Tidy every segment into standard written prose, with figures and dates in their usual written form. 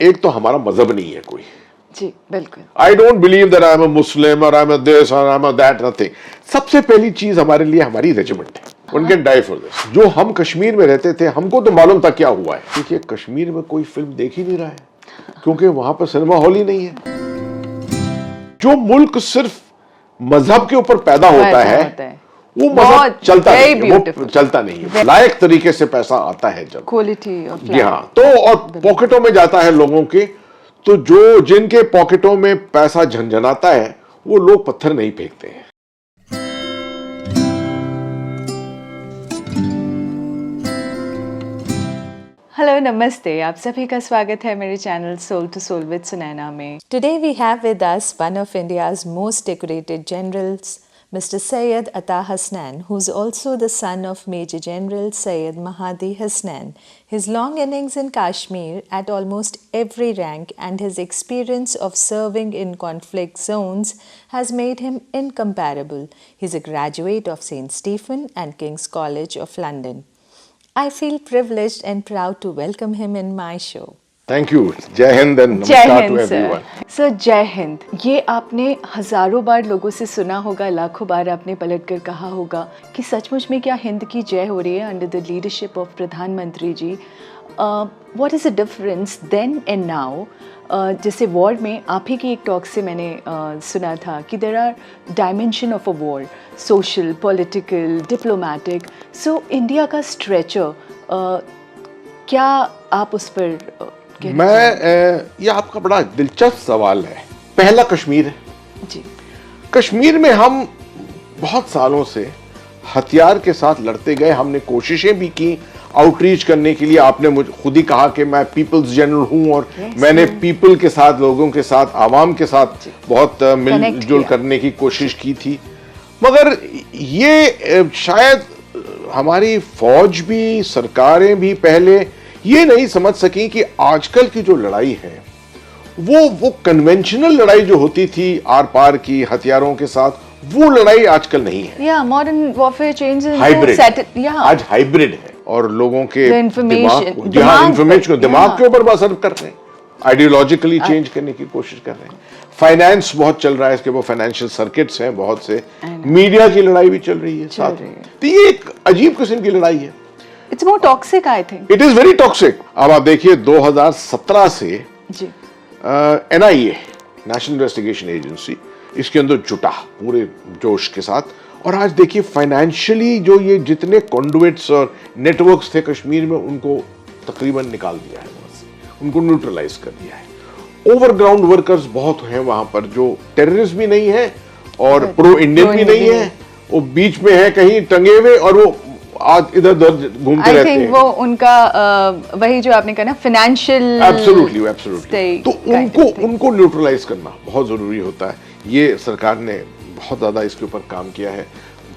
एक तो हमारा मजहब नहीं है कोई। जी बिल्कुल। I don't believe that I am a Muslim और आई एम अ दिस और I am a that, nothing. सबसे पहली चीज हमारे लिए हमारी रेजिमेंट है, one can die for this. जो हम कश्मीर में रहते थे हमको तो मालूम था क्या हुआ है। देखिए कश्मीर में कोई फिल्म देख ही नहीं रहा है क्योंकि वहां पर सिनेमा हॉल ही नहीं है। जो मुल्क सिर्फ मजहब के ऊपर पैदा होता है वो मजहब चलता नहीं है, वो चलता नहीं है। लायक तरीके से पैसा आता है जब क्वालिटी ऑफ, जी हाँ, तो और पॉकेटों में जाता है लोगों के, तो जो जिनके पॉकेटों में पैसा झंझनाता है वो लोग पत्थर नहीं फेंकते हैं। हेलो नमस्ते, आप सभी का स्वागत है मेरे channel soul to soul with Sunaina में। Today we have with us one of India's most decorated generals, Mr. Syed Ata Hasnan, who's also the son of Major General Syed Mahdi Hasnan. His long innings in Kashmir at almost every rank and his experience of serving in conflict zones has made him incomparable. He's a graduate of St. Stephen and King's College of London. I feel privileged and proud to welcome him in my show. Thank you. जय Hind and नमस्कार to everyone. Sir जय हिंद। ये आपने हजारों बार लोगों से सुना होगा, लाखों बार आपने पलटकर कहा होगा कि सचमुच में क्या हिंद की जय हो रही है अंडर द लीडरशिप ऑफ प्रधानमंत्री ji. What is the difference then and now? जैसे वॉर में आप ही की एक टॉक से मैंने सुना था कि there are dimension of a war, social, political, diplomatic. So India का स्ट्रेचर, क्या आप उस पर ये आपका बड़ा दिलचस्प सवाल है। पहला कश्मीर है जी। कश्मीर में हम बहुत सालों से हथियार के साथ लड़ते गए, हमने कोशिशें भी की आउटरीच करने के लिए। आपने मुझे खुद ही कहा कि मैं पीपल्स जनरल हूं और मैंने पीपल के साथ, लोगों के साथ, आवाम के साथ बहुत मिलजुल करने की कोशिश की थी। मगर ये शायद हमारी फौज भी, सरकारें भी पहले ये नहीं समझ सकी कि आजकल की जो लड़ाई है वो कन्वेंशनल लड़ाई जो होती थी आर पार की हथियारों के साथ, वो लड़ाई आजकल नहीं है। मॉडर्न वॉरफेयर चेंजेस, आज हाइब्रिड है और लोगों के दिमाग के ऊपर असर कर रहे हैं, आइडियोलॉजिकली चेंज करने की कोशिश कर रहे हैं। फाइनेंस बहुत चल रहा है, इसके वो फाइनेंशियल सर्किट्स हैं बहुत से, मीडिया की लड़ाई भी चल रही है साथ। तो ये एक अजीब किस्म की लड़ाई है। It's more toxic, I think. It is very toxic. अब आप देखिए 2017 से NIA, नेशनल इन्वेस्टिगेशन एजेंसी, इसके अंदर जुटा पूरे जोश के साथ। और आज देखिए फाइनेंशियली जो ये जितने कॉन्डुइट्स और नेटवर्क्स थे कश्मीर में, उनको तकरीबन निकाल दिया है वहां से, उनको न्यूट्रलाइज कर दिया है। ओवरग्राउंड वर्कर्स बहुत हैं वहां पर, जो टेररिस्ट भी नहीं है और प्रो इंडियन भी नहीं है, वो बीच में है कहीं टंगे हुए और वो आज इधर उधर घूमते रहते हैं। वो उनका वही जो आपने कहा ना, फाइनेंशियल, एब्सोल्युटली। तो उनको न्यूट्रलाइज करना बहुत जरूरी होता है। ये सरकार ने बहुत ज्यादा इसके ऊपर काम किया है।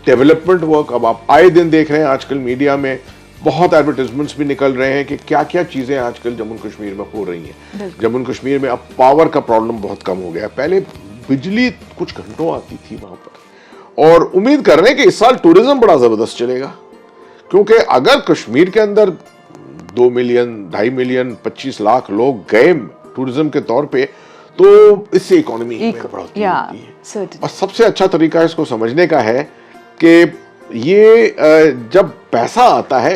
डेवलपमेंट वर्क अब आप आए दिन देख रहे हैं, आजकल मीडिया में बहुत एडवर्टाइजमेंट्स भी निकल रहे हैं कि क्या क्या चीजें आजकल जम्मू कश्मीर में हो रही हैं। जम्मू कश्मीर में अब पावर का प्रॉब्लम बहुत कम हो गया। पहले बिजली कुछ घंटों आती थी वहां पर, और उम्मीद कर रहे हैं कि इस साल टूरिज्म बड़ा जबरदस्त चलेगा, क्योंकि अगर कश्मीर के अंदर 2 मिलियन, 2.5 मिलियन, 25 लाख लोग गए टूरिज्म के तौर पे, तो इससे इकोनॉमी में बढ़ोतरी होती है। और सबसे अच्छा तरीका इसको समझने का है कि ये जब पैसा आता है,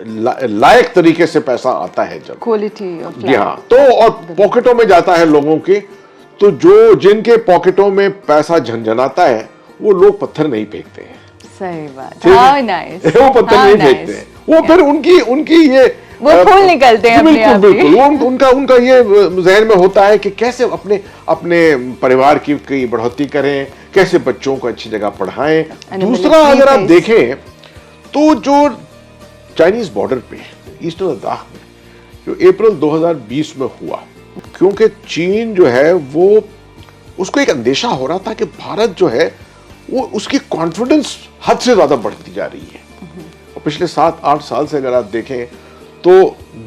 लायक तरीके से पैसा आता है जब, क्वालिटी ऑफ, जी हाँ, तो और पॉकेटों में जाता है लोगों के, तो जो जिनके पॉकेटों में पैसा झंझनाता है वो लोग पत्थर नहीं फेंकते हैं। सही बात। How nice. वो पत्थर नहीं फेंकते हैं, वो फिर उनकी ये वो फूल निकलते हैं अपने आप। बिल्कुल उनका ये जहन में होता है कि कैसे अपने परिवार की बढ़ोतरी करें, कैसे बच्चों को अच्छी जगह पढ़ाएं। दूसरा अगर आप देखें तो जो चाइनीज बॉर्डर पे ईस्टर्न लद्दाख में जो अप्रैल 2020 में हुआ, क्योंकि चीन जो है वो, उसको एक अंदेशा हो रहा था कि भारत जो है वो, उसकी कॉन्फिडेंस हद से ज्यादा बढ़ती जा रही है। और पिछले 7-8 साल से अगर आप देखें तो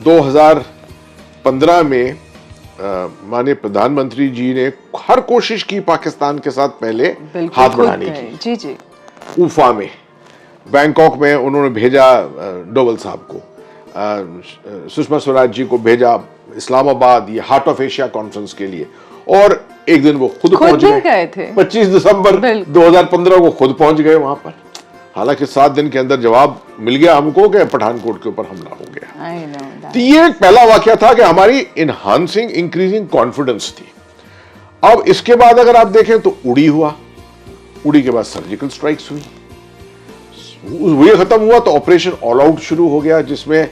2015 में माननीय प्रधानमंत्री जी ने हर कोशिश की पाकिस्तान के साथ पहले हाथ बढ़ाने की। जी। उफा में, बैंकॉक में उन्होंने भेजा डोवल साहब को, सुषमा स्वराज जी को भेजा इस्लामाबाद, ये हार्ट ऑफ एशिया कॉन्फ्रेंस के लिए, और एक दिन वो खुद पहुंच गए थे। 25 दिसंबर 2015 को खुद पहुंच गए वहां पर। हालांकि 7 दिन के अंदर जवाब मिल गया हमको कि पठानकोट के ऊपर हमला हो गया। तो ये एक पहला वाकया था कि हमारी इनहांसिंग इंक्रीजिंग कॉन्फिडेंस थी। अब इसके बाद अगर आप देखें तो उड़ी हुआ, उड़ी के बाद सर्जिकल स्ट्राइक्स हुई, ये खत्म हुआ तो ऑपरेशन ऑल आउट शुरू हो गया, जिसमें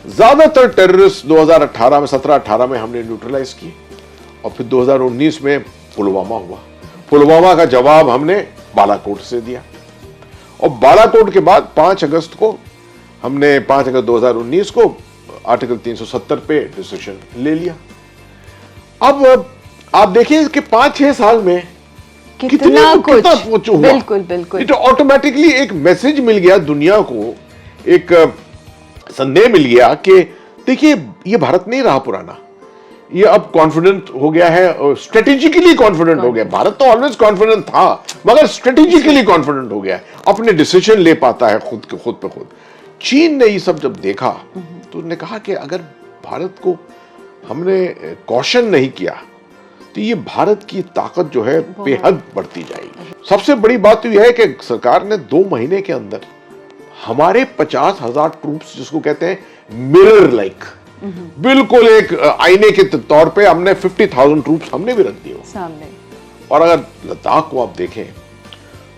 ज्यादातर टेररिस्ट 2018 में 17-18 में हमने न्यूट्रलाइज किए, और फिर 2019 में पुलवामा हुआ। पुलवामा का जवाब हमने बालाकोट से दिया, और बालाकोट के बाद 5 अगस्त को हमने 5 अगस्त 2019 को आर्टिकल 370 पे डिसीजन ले लिया। अब आप देखिए कि 5-6 साल में कितना कुछ हुआ। बिल्कुल बिल्कुल। तो ऑटोमेटिकली एक मैसेज मिल गया दुनिया को, एक संदेश मिल गया कि देखिए ये भारत नहीं रहा पुराना, ये अब कॉन्फिडेंट हो गया है, स्ट्रेटेजिकली कॉन्फिडेंट हो गया। भारत तो ऑलवेज कॉन्फिडेंट था, मगर स्ट्रेटेजिकली कॉन्फिडेंट हो गया है, अपने डिसीजन ले पाता है खुद पे खुद। चीन ने ये सब जब देखा तो उन्होंने कहा कि अगर भारत को हमने कॉशन नहीं किया तो ये भारत की ताकत जो है बेहद बढ़ती जाएगी। सबसे बड़ी बात तो यह है कि सरकार ने 2 महीने के अंदर हमारे 50,000 ट्रूप्स, जिसको कहते हैं मिरर लाइक, बिल्कुल एक आईने के तौर पे हमने 50,000 ट्रूप्स हमने भी रख दिए सामने। और अगर लद्दाख को आप देखें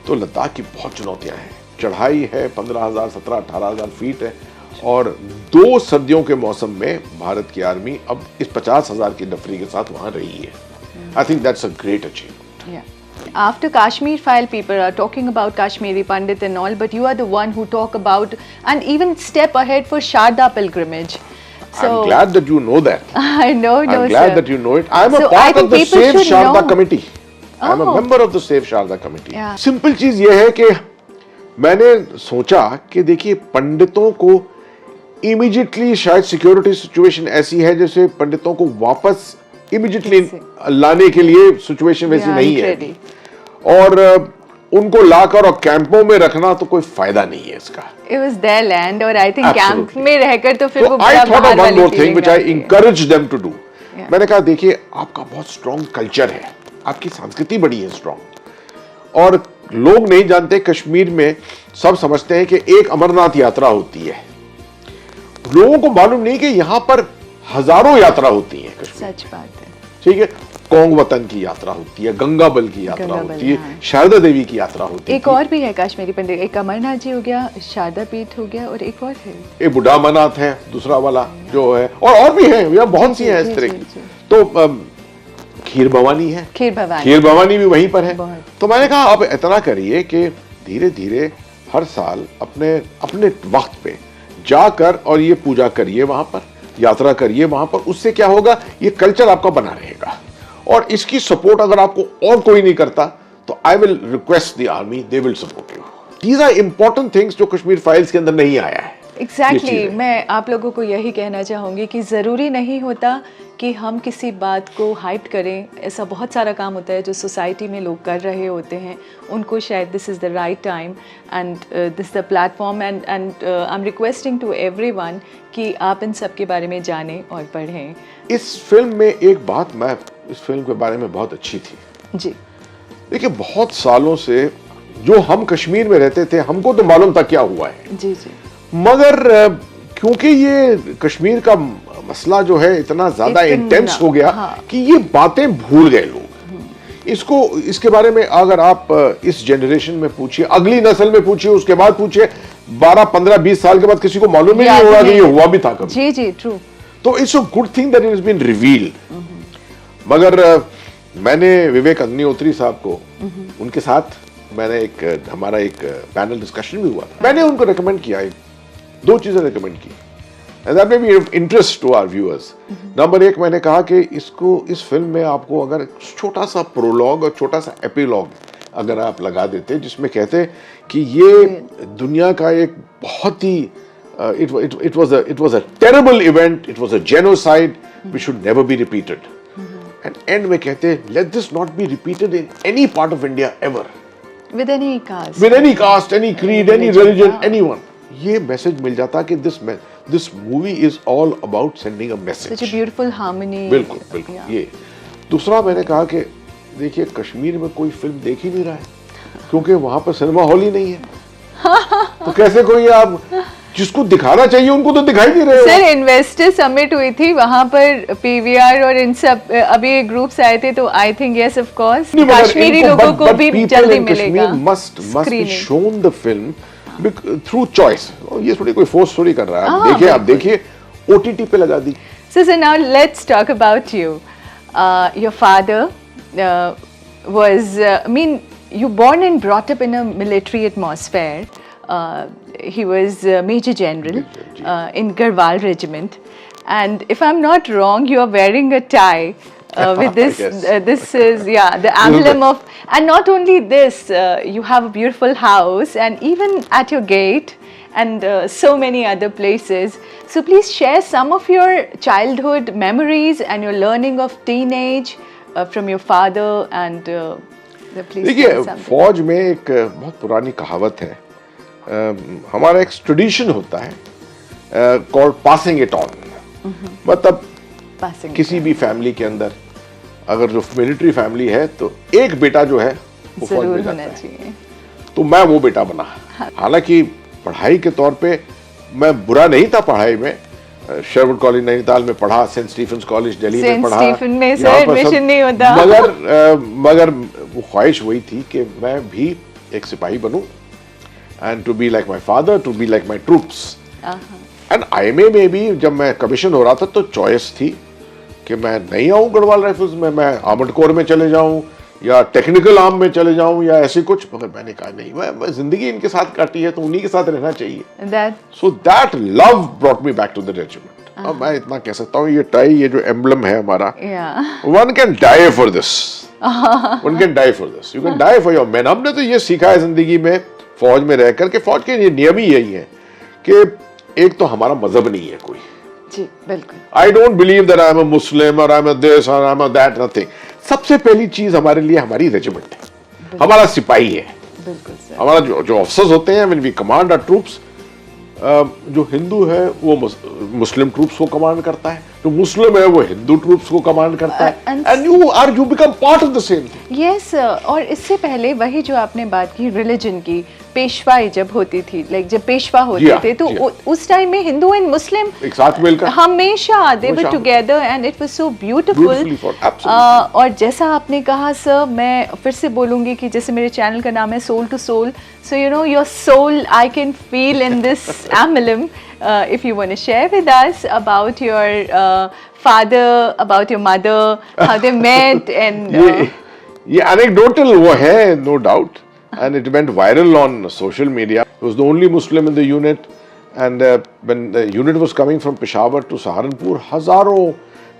तो लद्दाख की बहुत चुनौतियां हैं। चढ़ाई है 15,000, 17,000, 18,000 फीट है, और 2 सर्दियों के मौसम में भारत की आर्मी अब इस 50,000 की नफरी के साथ वहां रही है। I think that's a great achievement. Yeah. After Kashmir file, people are talking about Kashmiri Pandit and all, but you are the one who talk about and even step ahead for Sharda pilgrimage. So I'm glad that you know that. I know, I'm glad that you know it. I'm a part of the Save Sharda committee. I'm a member of the Save Sharda committee. Simple चीज ये है कि मैंने सोचा कि देखिए पंडितों को इमीडिएटली, शायद सिक्योरिटी सिचुएशन ऐसी है जैसे पंडितों को वापस इमीडिएटली लाने के लिए सिचुएशन वैसी नहीं है, और उनको लाकर और कैंपों में रखना तो कोई फायदा नहीं है इसका। It was their land, और I think कैंप में रहकर तो फिर वो I thought of one more thing which I encouraged them to do. मैंने कहा देखिए आपका बहुत स्ट्रॉन्ग कल्चर है, आपकी संस्कृति बड़ी है स्ट्रॉन्ग, और लोग नहीं जानते कश्मीर में सब समझते हैं कि एक अमरनाथ यात्रा होती है, लोगों को मालूम नहीं कि यहाँ पर हजारों यात्रा होती है कश्मीर। सच बात है। ठीक है, कोंग वतन की यात्रा होती है, गंगाबल की यात्रा होती है, शारदा देवी की यात्रा होती है। एक और भी है कश्मीरी पंडित, एक अमरनाथ जी हो गया, शारदा पीठ हो गया, और एक और है, एक बुढ़ा अमरनाथ है दूसरा वाला जो है, और भी है, यहाँ बहुत सी हैं इस तरह की। तो खीर भवानी है, खीर भवानी भी वहीं पर है। तो मैंने कहा आप इतना करिए कि धीरे धीरे हर साल अपने अपने वक्त पे जाकर और ये पूजा करिए, वहां पर यात्रा करिए वहां पर। उससे क्या होगा, ये कल्चर आपका बना रहेगा, और इसकी सपोर्ट अगर आपको और कोई नहीं करता तो I will request the army, they will support you. These are important things जो कश्मीर फाइल्स के अंदर नहीं आया है। एग्जैक्टली मैं आप लोगों को यही कहना चाहूँगी कि ज़रूरी नहीं होता कि हम किसी बात को हाइप करें। ऐसा बहुत सारा काम होता है जो सोसाइटी में लोग कर रहे होते हैं, उनको शायद this is the right time and this the platform, and I am requesting to everyone कि आप इन सब के बारे में जानें और पढ़ें। इस फिल्म में एक बात मैं इस फिल्म के बारे में बहुत अच्छी थी जी। देखिए बहुत सालों से जो हम कश्मीर में रहते थे हमको तो मालूम था क्या हुआ है जी जी, मगर क्योंकि ये कश्मीर का मसला जो है इतना ज्यादा इंटेंस हो गया कि ये बातें भूल गए लोग। इसको इसके बारे में अगर आप इस जनरेशन में पूछिए, अगली नस्ल में पूछिए, उसके बाद पूछिए, 12, 15, 20 साल के बाद किसी को मालूम ही नहीं होगा कि ये हुआ भी था कभी। जी जी, ट्रू। तो it's a good thing that it has been revealed. मगर मैंने विवेक अग्निहोत्री साहब को, उनके साथ मैंने हमारा एक पैनल डिस्कशन भी हुआ था। मैंने उनको रिकमेंड किया, 2 चीजें रिकमेंड की, and that may be of interest to our viewers. Number 1 मैंने कहा कि इस फिल्म में आपको अगर छोटा सा प्रोलॉग और छोटा सा एपिलॉग अगर आप लगा देते जिसमें कहते कि ये दुनिया का एक बहुत ही it was a terrible event, it was a genocide which should never be repeated. And end में कहते let this not be repeated in any part of India ever. With any caste, any creed, any religion, anyone. ये message मिल जाता कि this movie is all about sending a message. Such a beautiful harmony. बिल्कुल बिल्कुल। ये दूसरा मैंने कहा कि देखिए कश्मीर में कोई फिल्म देख ही नहीं रहा है क्योंकि वहां पर सिनेमा हॉल ही नहीं है। तो कैसे कोई आप जिसको दिखाना चाहिए उनको तो दिखाई नहीं रहे। सर इन्वेस्टर समिट हुई थी वहां पर पीवीआर और इन सब अभी ग्रुप्स आए थे तो I think yes of course Kashmiri लोगों को भी जल्दी मिलेगा। Must be shown the film through choice. ये थोड़ी कोई फोर्स थोड़ी कर रहा है। आप देखिए, आप देखिए ओटीटी पे लगा दी। So now let's talk about you. Your father was, I mean, you born and brought up in a military atmosphere. He was Major General in Garhwal Regiment, and if I'm not wrong, you are wearing a tie with this. Yes. This is the emblem of, and not only this, you have a beautiful house, and even at your gate, and so many other places. So please share some of your childhood memories and your learning of teenage from your father and please देखिए tell something. फौज में एक बहुत पुरानी कहावत है, हमारा एक ट्रेडिशन होता है कॉल्ड पासिंग इट ऑन। मतलब Passing किसी भी फैमिली के अंदर अगर जो मिलिट्री फैमिली है तो एक बेटा जो है वो फौज में जरूर जाता होना है। चाहिए। तो मैं वो बेटा बना। हालांकि पढ़ाई के तौर पे मैं बुरा नहीं था पढ़ाई में। शेरवुड कॉलेज नैनीताल में पढ़ा, सेंट स्टीफेंस कॉलेज दिल्ली में सेंट पढ़ा। स्टीफन में सर यहाँ पर एडमिशन सब- नहीं होता। मगर वो ख्वाहिश वही थी कि मैं भी एक सिपाही बनूं and to be like my father, to be like my troops. And IMA में भी जब मैं कमीशन हो रहा था तो चॉइस थी कि मैं नहीं आऊं गढ़वाल राइफल्स में, मैं आर्मर्ड कोर में चले जाऊं या टेक्निकल आर्म में चले जाऊं या ऐसे कुछ। मगर मैंने कहा नहीं, मैं जिंदगी इनके साथ काटी है तो उन्हीं के साथ रहना चाहिए। That so that love brought me back to the regiment. अब मैं इतना कह सकता हूँ ये टाई, ये जो एम्बलम है हमारा, yeah. One can die for this, one can die for this, you can die for your man. हमने तो ये सीखा है जिंदगी में फौज में रहकर के, फौज के ये नियम ही यही है कि एक तो हमारा मजहब नहीं है कोई। जी बिल्कुल। I don't believe that I am a Muslim और आई एम अ दिस और I am a that, nothing. सबसे पहली चीज हमारे लिए हमारी रेजिमेंट है, हमारा सिपाही है। बिल्कुल सर। हमारा जो ऑफिसर्स होते हैं, when we command our troops, जो हिंदू है वो मुस्लिम ट्रूप्स को कमांड करता है, जो मुस्लिम है वो हिंदू ट्रूप्स को कमांड करता है, and you become part of the same thing. Yes और इससे पहले वही जो आपने बात की रिलीजन की, पेशवाई जब होती थी, लाइक जब पेशवा होते जी हाँ, थे तो जी हाँ। उस टाइम में हिंदू एंड मुस्लिम एक साथ मिलकर हमेशा दे वर हमेशा। Together and it was so Beautifully beautiful. fought, absolutely. और जैसा आपने कहा सर, मैं फिर से बोलूंगी कि जैसे मेरे चैनल का नाम है soul to soul, so you know your soul I can feel in this emblem. If you want to share with us about your father, about your mother, how they met and ये anecdotal वो है, no doubt, and it went viral on social media. He was the only Muslim in the unit, and when the unit was coming from Peshawar to Saharanpur, हजारों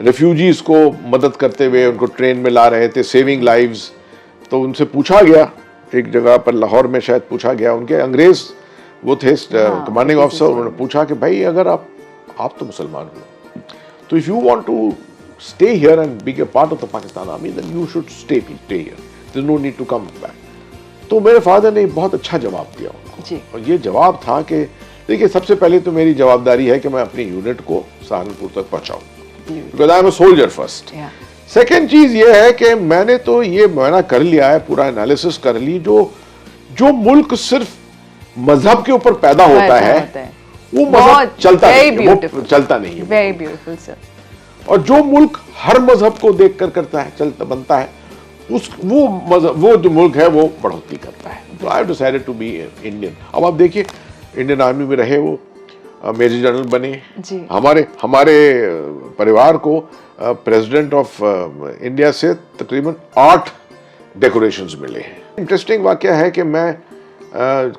refugees को मदद करते हुए उनको train में ला रहे थे, saving lives। तो उनसे पूछा गया, एक जगह पर लाहौर में शायद पूछा गया, उनके अंग्रेज वो थे कमांडिंग ऑफिसर, उन्होंने पूछा कि भाई अगर आप तो मुसलमान हो, तो if you want to stay here and be a part of the Pakistan Army, then you should stay here. There's no need to come back. तो मेरे फादर ने बहुत अच्छा जवाब दिया उनको। जी। और ये जवाब था कि देखिए सबसे पहले तो मेरी जवाबदारी है कि मैं अपनी यूनिट को सहारनपुर तक पहुंचाऊं, because I am a soldier first. Second चीज ये है कि मैंने तो ये मायना कर लिया है, पूरा एनालिसिस कर ली, जो मुल्क सिर्फ मजहब के ऊपर पैदा होता है वो मजहब चलता नहीं है। Very beautiful sir. और जो मुल्क हर मजहब को देखकर करता है, चलता बनता है, वो जो मुल्क है वो बढ़ोतरी करता है। तो I have decided to be Indian. अब आप देखिए इंडियन आर्मी में रहे, वो मेजर जनरल बने। जी। हमारे परिवार को प्रेसिडेंट ऑफ इंडिया से तकरीबन 8 डेकोरेशंस मिले हैं। इंटरेस्टिंग वाकया है कि मैं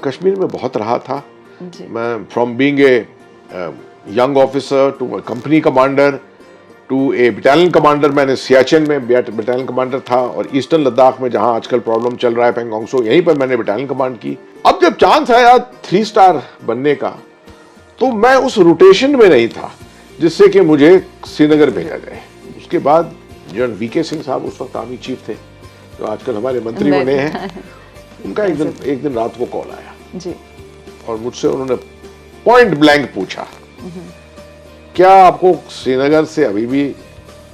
कश्मीर में बहुत रहा था। मैं from being a young officer to company commander to a battalion commander. मैंने सियाचिन में बटालियन कमांडर था, और ईस्टर्न लद्दाख में जहां आजकल प्रॉब्लम चल रहा है पेंगोंग सो, यहीं पर मैंने बटालियन कमांड की। अब जब चांस आया 3 स्टार बनने का, तो मैं उस रोटेशन में नहीं था जिससे कि मुझे श्रीनगर भेजा जाए। उसके बाद जनरल वीके सिंह साहब उस वक्त आर्मी चीफ थे, जो आजकल हमारे मंत्री बने हैं, उनका एक दिन रात को कॉल आया जी। और मुझसे उन्होंने पॉइंट ब्लैंक पूछा, क्या आपको श्रीनगर से अभी भी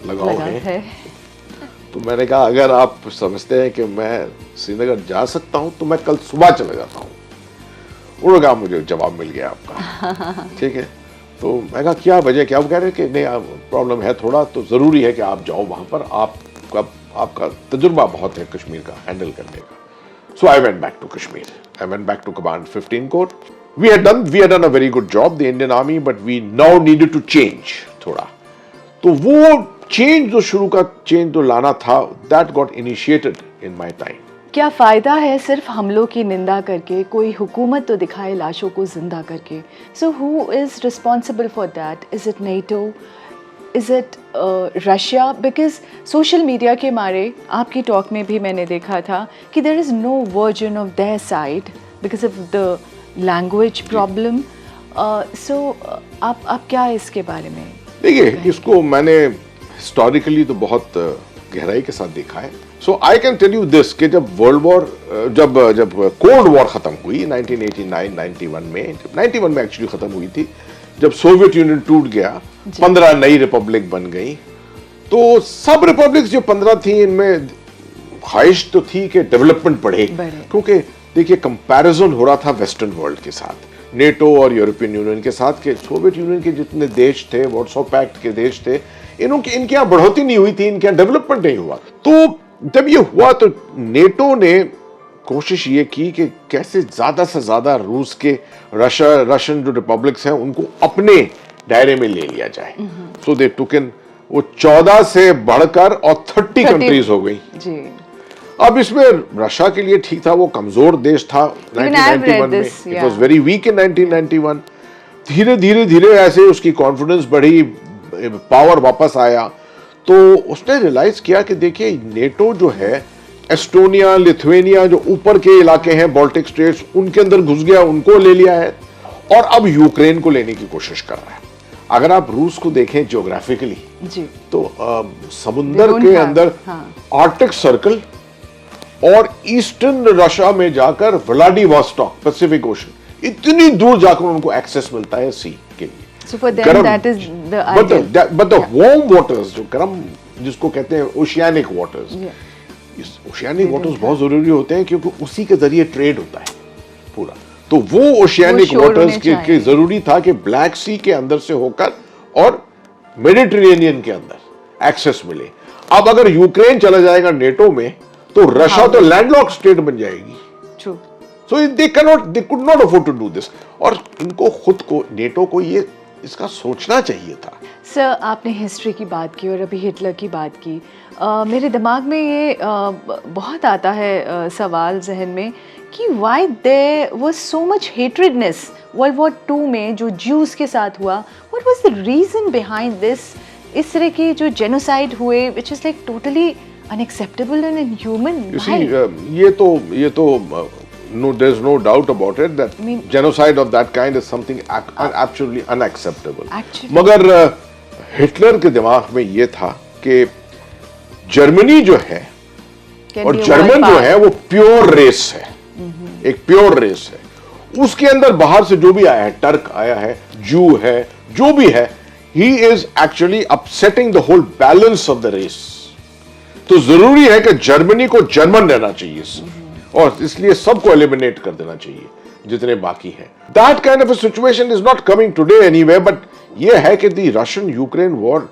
लगाव है? तो मैंने कहा अगर आप समझते हैं कि मैं श्रीनगर जा सकता हूं तो मैं कल सुबह चला जाता हूं। उन्होंने कहा मुझे जवाब मिल गया आपका, ठीक है। तो मैं कहा क्या वजह, क्या? वो कह रहे कि नहीं प्रॉब्लम है थोड़ा, तो जरूरी है कि आप जाओ वहां पर, आपका तजुर्बा बहुत है कश्मीर का हैंडल करने का। So I went back to Kashmir, I went back to command 15 corps. We had done a very good job, the Indian Army, but we now needed to change थोड़ा। तो वो चेंज जो शुरू का चेंज जो लाना था, that got initiated in my time। क्या फायदा है सिर्फ हमलों की निंदा करके? कोई हुकूमत तो दिखाए लाशों को जिंदा करके। So who is responsible for that? Is it NATO? Is it Russia? Because social media के मारे आपकी टॉक में भी मैंने देखा था कि there is no version of there side because of the language problem. So आप क्या इसके बारे में? देखिए, इसको मैंने हिस्टोरिकली तो बहुत गहराई के साथ देखा है। So I can tell you this कि जब वर्ल्ड वॉर, जब कोल्ड वॉर खत्म हुई 1989-91 में, 91 में एक्चुअली खत्म हुई थी, जब सोवियत यूनियन टूट गया, 15 नई रिपब्लिक बन गई। तो सब रिपब्लिक्स जो 15 थी, इनमें ख्वाहिश तो थी कि डेवलपमेंट बढ़े, क्योंकि देखिए कंपैरिजन हो रहा था वेस्टर्न वर्ल्ड के साथ, नेटो और यूरोपियन यूनियन के साथ, के सोवियत यूनियन के जितने देश थे, वार्सो पैक्ट के देश थे, इनके यहाँ बढ़ोतरी नहीं हुई थी, इनके यहाँ डेवलपमेंट नहीं हुआ। तो जब ये हुआ तो नेटो ने कोशिश ये की कि कैसे ज्यादा से ज्यादा रूस के रशियन जो रिपब्लिक्स हैं उनको अपने दायरे में ले लिया जाए। सो दे टुक इन, वो 14 से बढ़कर और 30 कंट्रीज हो गई जी। अब इसमें रशिया के लिए ठीक था, वो कमजोर देश था 1991 में, इट वाज वेरी वीक इन 1991। धीरे धीरे ऐसे उसकी कॉन्फिडेंस बढ़ी, पावर वापस आया, तो उसने रियलाइज किया कि देखिए नेटो जो है, एस्टोनिया, लिथुआनिया जो ऊपर के इलाके हैं, बाल्टिक स्टेट्स, उनके अंदर घुस गया, उनको ले लिया है, और अब यूक्रेन को लेने की कोशिश कर रहा है। अगर आप रूस को देखें ज्योग्राफिकली तो समुद्र के अंदर आर्कटिक सर्कल और ईस्टर्न रशिया में जाकर व्लादिवोस्टॉक, पैसिफिक ओशन, इतनी दूर जाकर उनको एक्सेस मिलता है सी के लिए। So for them that is the ideal. But the warm waters, जो गर्म जिसको कहते हैं ओशियानिक वाटर्स, इस ओशियानिक वाटर्स बहुत जरूरी होते हैं क्योंकि उसी के जरिए ट्रेड होता है पूरा। तो वो ओशियानिक वाटर्स के जरूरी था कि ब्लैक सी के अंदर से होकर और मेडिटेरेनियन के अंदर एक्सेस मिले। अब अगर यूक्रेन चला जाएगा नेटो में तो रशिया तो लैंडलॉक्ड स्टेट बन जाएगी। So they could not afford to do this, और इनको खुद को, नेटो को ये इसका सोचना चाहिए था। सर, आपने हिस्ट्री की बात की और अभी हिटलर की बात की। मेरे दिमाग में ये बहुत आता है सवाल जहन में कि why there was so much hatredness world war 2 में जो ज्यूज के साथ हुआ। What was the reason behind this? इस तरह के जो जेनोसाइड हुए which is like totally unacceptable and inhuman. ये तो no, there's no doubt about it that genocide of that kind is something absolutely unacceptable. मगर हिटलर के दिमाग में ये था कि जर्मनी जो है और जर्मन जो है वो प्योर रेस है, एक प्योर रेस है। उसके अंदर बाहर से जो भी आया है, टर्क आया है, जू है, जो भी है, he is actually upsetting the whole balance of the race। तो जरूरी है कि जर्मनी को जर्मन रहना चाहिए और इसलिए सबको एलिमिनेट कर देना चाहिए जितने बाकी हैं। That kind of a situation is not coming today anyway, but ये है कि दी रशियन यूक्रेन वॉर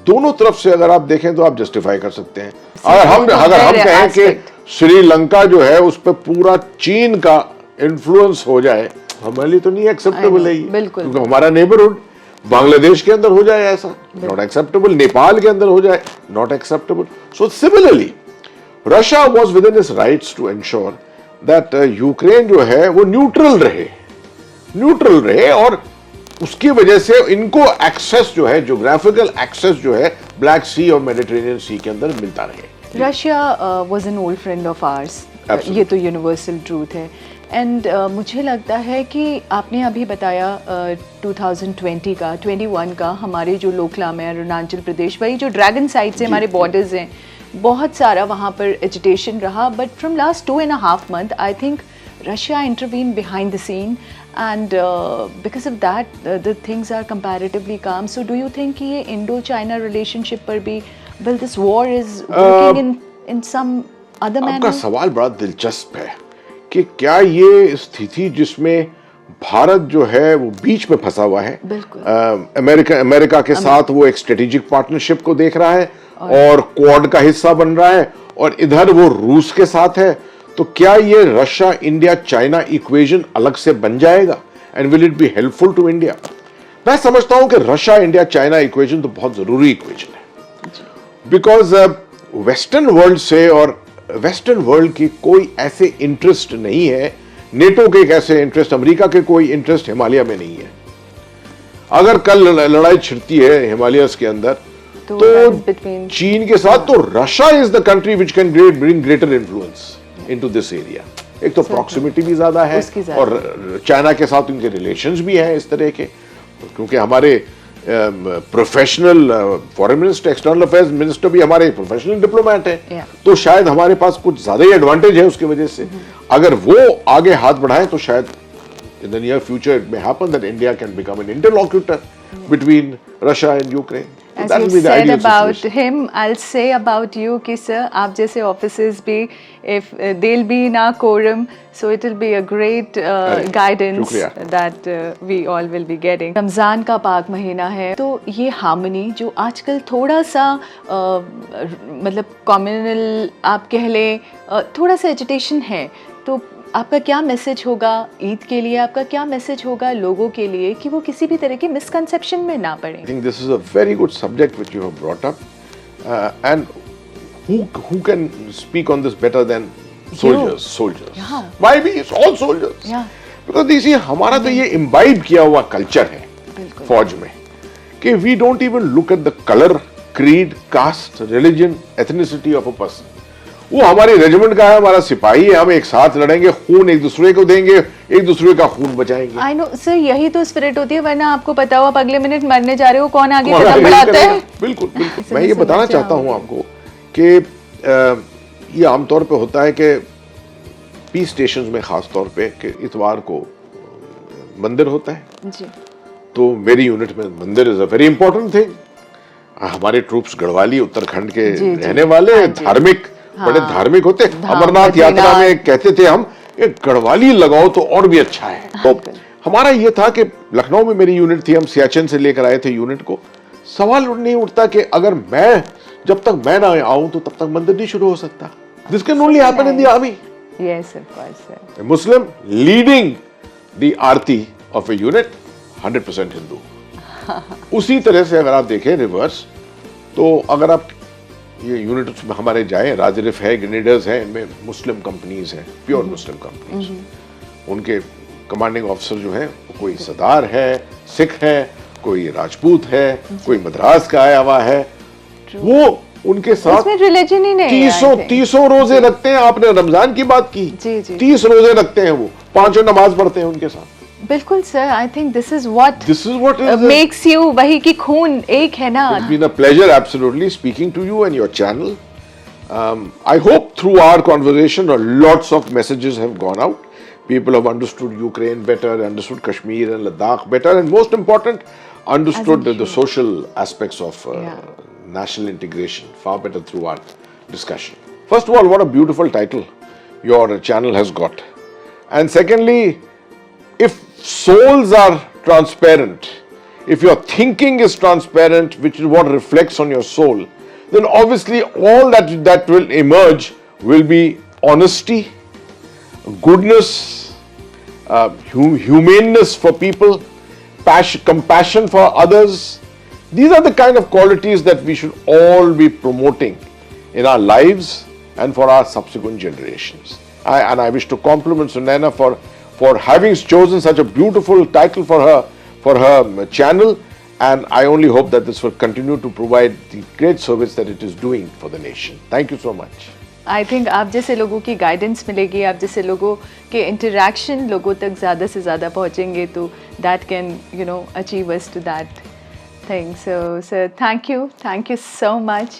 दोनों तरफ से अगर आप देखें तो आप जस्टिफाई कर सकते हैं। अगर हम कहें कि श्रीलंका जो है उस पर पूरा चीन का इन्फ्लुएंस हो जाए, हमारे लिए तो नहीं एक्सेप्टेबल है ये, क्योंकि हमारा नेबरहुड बांग्लादेश के अंदर हो जाए ऐसा, नॉट एक्सेप्टेबल। नेपाल के अंदर हो जाए, not acceptable. So similarly Russia was within its rights to ensure that Ukraine जो है वो न्यूट्रल रहे और उसकी वजह से इनको एक्सेस जो है, ज्योग्राफिकल एक्सेस जो है ब्लैक सी और मेडिटेरेनियन सी के अंदर मिलता रहे। Russia was an old friend of hours, ये तो यूनिवर्सल ट्रूथ है। एंड मुझे लगता है कि आपने अभी बताया 2020 का 21 का हमारे जो लोकलाम है अरुणाचल प्रदेश, वही जो ड्रैगन साइड से हमारे बॉर्डर्स हैं, बहुत सारा वहाँ पर एजिटेशन रहा। But from last 2.5 month I think Russia intervened behind the scene, and because of that, the things are comparatively calm. So, do you think कि ये Indo-China relationship पर भी, well, this war is working in some other manner? आपका सवाल बड़ा दिलचस्प है कि क्या ये स्थिति जिसमें भारत जो है वो बीच में फंसा हुआ है, अमेरिका के साथ वो एक स्ट्रेटेजिक पार्टनरशिप को देख रहा है और क्वाड का हिस्सा बन रहा है, और इधर वो रूस के साथ है, तो क्या ये रशिया इंडिया चाइना इक्वेशन अलग से बन जाएगा and will it be helpful to India? मैं समझता हूं कि रशिया इंडिया चाइना इक्वेशन तो बहुत जरूरी इक्वेशन है, बिकॉज वेस्टर्न वर्ल्ड से और वेस्टर्न वर्ल्ड की कोई ऐसे इंटरेस्ट नहीं है, नेटो के एक ऐसे इंटरेस्ट, अमेरिका के कोई इंटरेस्ट हिमालय में नहीं है। अगर कल लड़ाई छिड़ती है हिमालयस के अंदर तो चीन के साथ, तो Russia is the country which can bring greater influence into this area. एक तो प्रॉक्सिमिटी भी ज्यादा है और चाइना के साथ उनके रिलेशंस भी हैं इस तरह के, क्योंकि हमारे professional foreign minister, external affairs minister भी हमारे प्रोफेशनल डिप्लोमेट हैं, तो शायद हमारे पास कुछ ज्यादा ही एडवांटेज है उसकी वजह से। अगर वो आगे हाथ बढ़ाएं तो शायद in the near future it may happen that India can become an interlocutor between Russia and Ukraine. As you said about him, I'll say about you कि sir, आप जैसे offices भी, if they'll be in our quorum, so it will be a great guidance that we all will be getting. Ramzan का पाक महीना है, तो ये हार्मनी जो आजकल थोड़ा सा मतलब कम्युनल आप कह लें, थोड़ा सा एजिटेशन है, तो आपका क्या मैसेज होगा ईद के लिए, आपका क्या मैसेज होगा लोगों के लिए कि वो किसी भी तरह की मिसकंसेप्शन में ना पड़े? I think this is a very good subject which you have brought up, and who can speak on this better than soldiers? Soldiers. Yeah. Why we? It's all soldiers. Yeah. Because you see, हमारा तो ये imbibe किया हुआ culture है फौज में कि we don't even look at the color, creed, caste, religion, ethnicity of a person. वो हमारी रेजिमेंट का है, हमारा सिपाही है, हम एक साथ लड़ेंगे, खून एक दूसरे को देंगे, एक दूसरे का खून बचाएंगे। आई नो सर, यही तो स्पिरिट होती है, वरना आपको पता हो आप अगले मिनट मरने जा रहे हो, कौन आगे कदम बढ़ाता है? बिल्कुल बिल्कुल। मैं ये बताना चाहता हूँ आपको कि ये आमतौर पे होता है कि पीस स्टेशंस में खास तौर पे कि इतवार को मंदिर होता है जी, तो मेरी यूनिट में मंदिर is a very important thing. हमारे ट्रूप्स गढ़वाली उत्तराखंड के रहने वाले, धार्मिक, बड़े धार्मिक होते। अमरनाथ यात्रा में कहते थे हम, एक गढ़वाली लगाओ तो और भी अच्छा है। तो हमारा ये था कि लखनऊ में मेरी यूनिट थी, हम सियाचिन से लेकर आए थे यूनिट को। सवाल नहीं उठता कि अगर मैं, जब तक मैं ना आऊं तो तब तक मंदिर नहीं शुरू हो सकता। This can only happen in the army. Yes of course sir. Muslim leading the Aarti of a unit, 100% Hindu. उसी तरह से अगर आप देखें रिवर्स, तो अगर आप ये यूनिट में हमारे जाए, राजरिफ है, ग्रेनेडर्स हैं, इनमें मुस्लिम कंपनीज हैं, प्योर मुस्लिम कंपनीज। उनके कमांडिंग ऑफिसर जो हैं, कोई सरदार है, सिख है, कोई राजपूत है, कोई मद्रास का आया हुआ है, वो उनके साथ रिलीजन ही नहीं, 300 रोजे रखते हैं। आपने रमजान की बात की, 30 रोजे रखते हैं, वो 5 नमाज पढ़ते हैं उनके साथ। बिल्कुल sir, I think this is what makes you, वही की खून एक है ना। It's been a pleasure absolutely speaking to you and your channel. I hope through our conversation lots of messages have gone out. People have understood Ukraine better, understood Kashmir and Ladakh better, and most important, understood the social aspects of national integration far better through our discussion. First of all, what a beautiful title your channel has got. And secondly, if souls are transparent, if your thinking is transparent, which is what reflects on your soul, then obviously all that will emerge will be honesty, goodness, humaneness for people, compassion for others. These are the kind of qualities that we should all be promoting in our lives and for our subsequent generations. I wish to compliment Sunaina for having chosen such a beautiful title for her channel, and I only hope that this will continue to provide the great service that it is doing for the nation. Thank you so much. I think आप जैसे लोगों की guidance मिलेगी, आप जैसे लोगों के interaction लोगों तक ज़्यादा से ज़्यादा पहुँचेंगे, तो that can achieve us to that thing. So sir, thank you so much.